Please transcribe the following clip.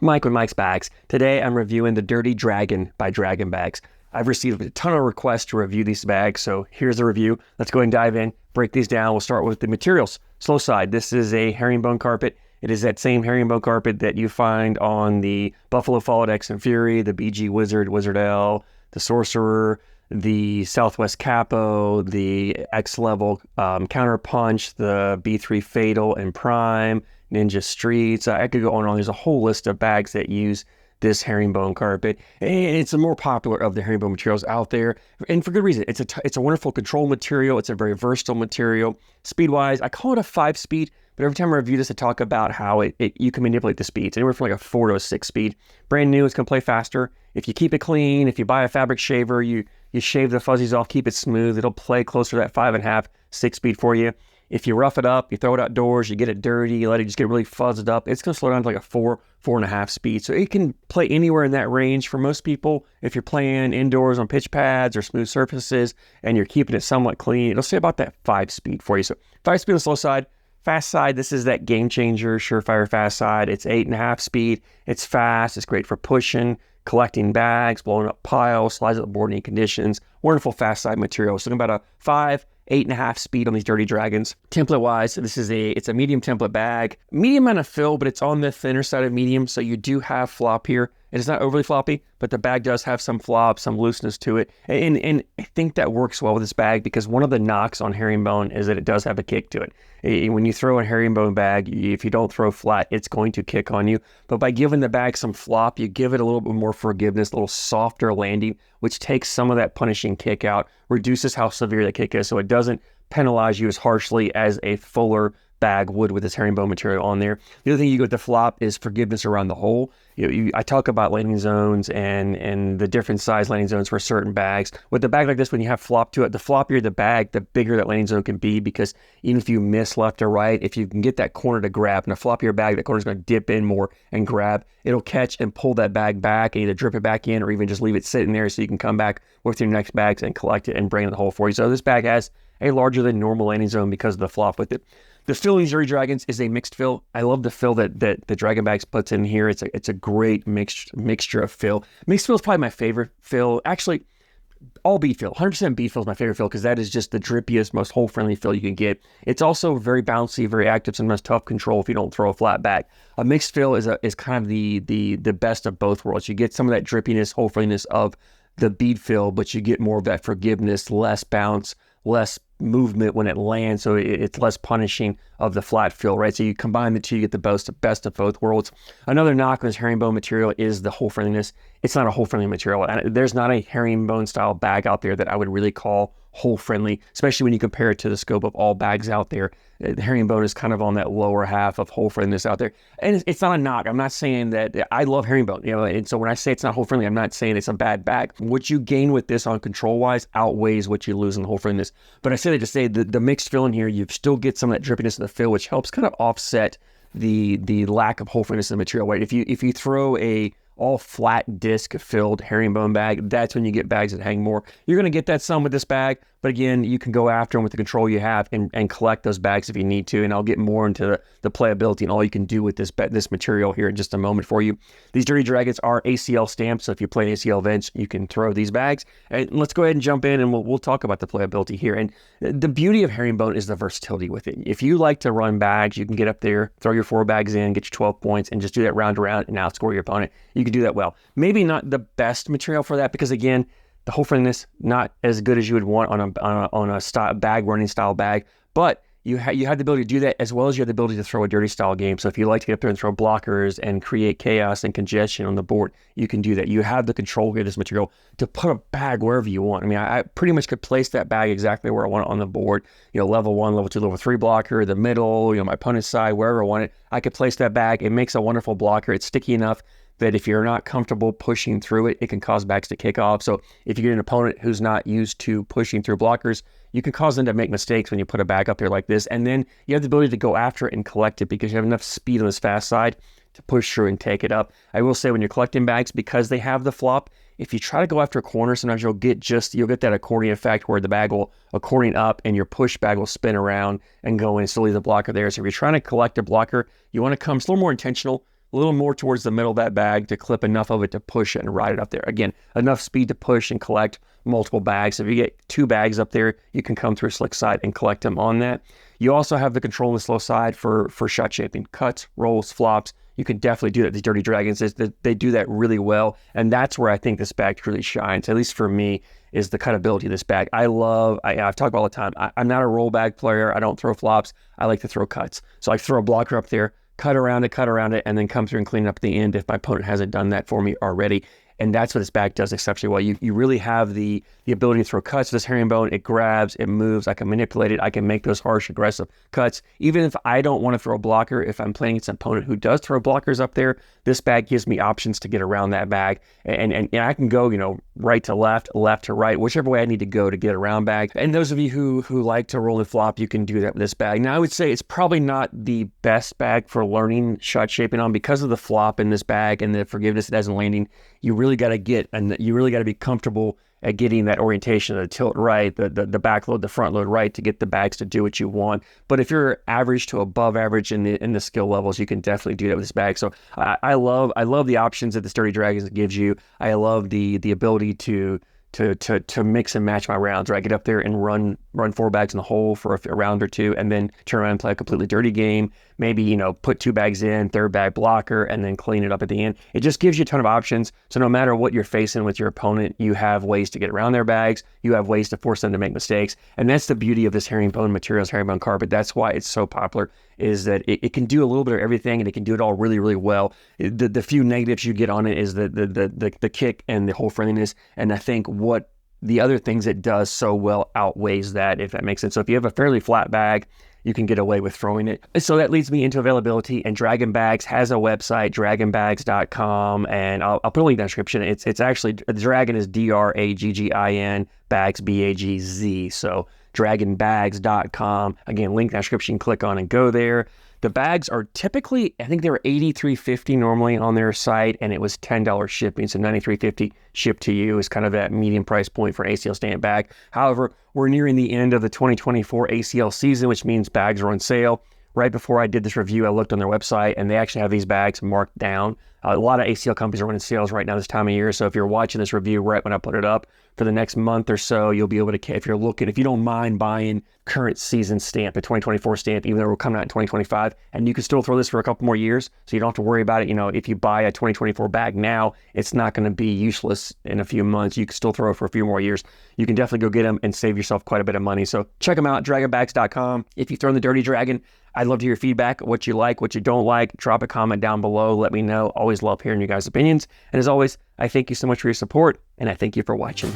Mike with Mike's Bags. Today I'm reviewing the Dirty Draggin by Draggin Bags. I've received a ton of requests to review these bags, so here's the review. Let's go ahead and dive in, break these down. We'll start with the materials. Slow side, this is a herringbone carpet. It is that same herringbone carpet that you find on the Buffalo Fallout X and Fury, the BG Wizard, Wizard L, the Sorcerer, the Southwest Capo, the X-Level Counter Punch, the B3 Fatal and Prime, Ninja Streets. I could go on and on. There's a whole list of bags that use this herringbone carpet, and it's the more popular of the herringbone materials out there, and for good reason. It's a wonderful control material. It's a very versatile material. Speed-wise, I call it a 5-speed, but every time I review this, I talk about how you can manipulate the speeds, anywhere from like a 4 to a 6 speed. Brand new, it's gonna play faster. If you keep it clean, if you buy a fabric shaver, you shave the fuzzies off, keep it smooth, it'll play closer to that 5.5, 6 speed for you. If you rough it up, you throw it outdoors, you get it dirty, you let it just get really fuzzed up, it's going to slow down to like a 4, 4.5 speed. So it can play anywhere in that range for most people. If you're playing indoors on pitch pads or smooth surfaces and you're keeping it somewhat clean, it'll stay about that 5 speed for you. So 5 speed on the slow side. Fast side, this is that game changer, surefire fast side. It's 8.5 speed. It's fast. It's great for pushing, collecting bags, blowing up piles, slides up the board in any conditions. Wonderful fast side material. So about a 5, 8.5 speed on these Dirty Dragons. Template wise, it's a medium template bag. Medium amount of fill, but it's on the thinner side of medium, so you do have flop here. It's not overly floppy, but the bag does have some flop, some looseness to it. And I think that works well with this bag because one of the knocks on herringbone is that it does have a kick to it. When you throw a herringbone bag, if you don't throw flat, it's going to kick on you. But by giving the bag some flop, you give it a little bit more forgiveness, a little softer landing, which takes some of that punishing kick out, reduces how severe the kick is, so it doesn't penalize you as harshly as a fuller bag would with this herringbone material on there. The other thing you get with the flop is forgiveness around the hole. I talk about landing zones and the different size landing zones for certain bags. With a bag like this, when you have flop to it, the floppier the bag, the bigger that landing zone can be, because even if you miss left or right, if you can get that corner to grab, and a floppier bag, that corner's going to dip in more and grab, it'll catch and pull that bag back and either drip it back in or even just leave it sitting there so you can come back with your next bags and collect it and bring it in the hole for you. So this bag has a larger than normal landing zone because of the flop with it. The fill in these Dirty Dragons is a mixed fill. I love the fill that the Draggin Bags puts in here. It's a great mixture of fill. Mixed fill is probably my favorite fill. Actually, all bead fill. 100% bead fill is my favorite fill because that is just the drippiest, most hole-friendly fill you can get. It's also very bouncy, very active, sometimes tough control if you don't throw a flat bag. A mixed fill is kind of the best of both worlds. You get some of that drippiness, hole-friendliness of the bead fill, but you get more of that forgiveness, less bounce, less movement when it lands, so it's less punishing of the flat fill, right? So you combine the two, you get the best of both worlds. Another knock on this herringbone material is the hole friendliness. It's not a hole friendly material, and there's not a herringbone style bag out there that I would really call hole friendly, especially when you compare it to the scope of all bags out there. The herringbone is kind of on that lower half of hole friendliness out there, and it's not a knock. I'm not saying that I love herringbone, and so when I say it's not hole friendly, I'm not saying it's a bad bag. What you gain with this on control wise outweighs what you lose in the hole friendliness. But I say that to say the mixed fill in here, you still get some of that drippiness in the fill, which helps kind of offset the lack of hole friendliness in the material, right? If you throw a all flat disc filled herringbone bag, that's when you get bags that hang more. You're going to get that some with this bag, but again, you can go after them with the control you have and collect those bags if you need to, and I'll get more into the playability and all you can do with this material here in just a moment for you. These Dirty Dragons are ACL stamped, so if you play ACL events, you can throw these bags. And let's go ahead and jump in and we'll talk about the playability here. And the beauty of herringbone is the versatility with it. If you like to run bags, you can get up there, throw your 4 bags in, get your 12 points, and just do that round to round and outscore your opponent. You can do that well. Maybe not the best material for that because, again, the hole friendliness not as good as you would want on a style bag, running style bag, but you have the ability to do that as well as you have the ability to throw a dirty style game. So if you like to get up there and throw blockers and create chaos and congestion on the board, you can do that. You have the control here, this material, to put a bag wherever you want. I mean, I pretty much could place that bag exactly where I want it on the board. Level 1, level 2, level 3 blocker, the middle, my opponent's side, wherever I want it. I could place that bag. It makes a wonderful blocker. It's sticky enough that if you're not comfortable pushing through it, it can cause bags to kick off. So if you get an opponent who's not used to pushing through blockers, you can cause them to make mistakes when you put a bag up there like this. And then you have the ability to go after it and collect it because you have enough speed on this fast side to push through and take it up. I will say when you're collecting bags, because they have the flop, if you try to go after a corner, sometimes you'll get that accordion effect where the bag will accordion up and your push bag will spin around and go in and still leave the blocker there. So if you're trying to collect a blocker, you want to come, it's a little more intentional. a little more towards the middle of that bag to clip enough of it to push it and ride it up there. Again, enough speed to push and collect multiple bags. If you get 2 bags up there, you can come through slick side and collect them on that. You also have the control on the slow side for shot shaping, cuts, rolls, flops. You can definitely do that. These Dirty Dragons, they do that really well. And that's where I think this bag truly shines, at least for me, is the cutability of this bag. I've talked about all the time, I'm not a roll bag player. I don't throw flops. I like to throw cuts. So I throw a blocker up there, cut around it, and then come through and clean it up at the end if my opponent hasn't done that for me already. And that's what this bag does exceptionally well. You really have the ability to throw cuts. This herringbone, it grabs, it moves. I can manipulate it. I can make those harsh, aggressive cuts. Even if I don't want to throw a blocker, if I'm playing against an opponent who does throw blockers up there, this bag gives me options to get around that bag. And I can go, right to left, left to right, whichever way I need to go to get around bag. And those of you who like to roll and flop, you can do that with this bag. Now, I would say it's probably not the best bag for learning shot shaping on because of the flop in this bag and the forgiveness it has in landing. You really got to be comfortable at getting that orientation, the tilt right, the back load, the front load right to get the bags to do what you want. But if you're average to above average in the skill levels, you can definitely do that with this bag. So I love the options that the Dirty Dragons gives you. I love the ability to mix and match my rounds, right? Get up there and run 4 bags in the hole for a round or 2, and then turn around and play a completely dirty game. Maybe, put 2 bags in, 3rd bag blocker, and then clean it up at the end. It just gives you a ton of options. So no matter what you're facing with your opponent, you have ways to get around their bags. You have ways to force them to make mistakes. And that's the beauty of this herringbone materials, herringbone carpet. That's why it's so popular, is that it can do a little bit of everything, and it can do it all really, really well. The few negatives you get on it is the kick and the hole friendliness. And I think what the other things it does so well outweighs that, if that makes sense. So if you have a fairly flat bag, you can get away with throwing it. So that leads me into availability, and Draggin Bags has a website, dragginbags.com, and I'll put a link in the description. It's actually, Draggin is Draggin, Bags, Bagz. So dragginbags.com. Again, link in the description, click on and go there. The bags are typically, I think they were $83.50 normally on their site, and it was $10 shipping. So $93.50 shipped to you is kind of that medium price point for an ACL stand bag. However, we're nearing the end of the 2024 ACL season, which means bags are on sale. Right before I did this review, I looked on their website, and they actually have these bags marked down. A lot of ACL companies are running sales right now this time of year. So if you're watching this review right when I put it up for the next month or so, you'll be able to, if you don't mind buying current season stamp, a 2024 stamp, even though we're coming out in 2025, and you can still throw this for a couple more years. So you don't have to worry about it. If you buy a 2024 bag now, it's not going to be useless in a few months. You can still throw it for a few more years. You can definitely go get them and save yourself quite a bit of money. So check them out, dragginbags.com. If you've thrown the Dirty Dragon, I'd love to hear your feedback, what you like, what you don't like. Drop a comment down below. Let me know. Always love hearing you guys' opinions. And as always, I thank you so much for your support, and I thank you for watching.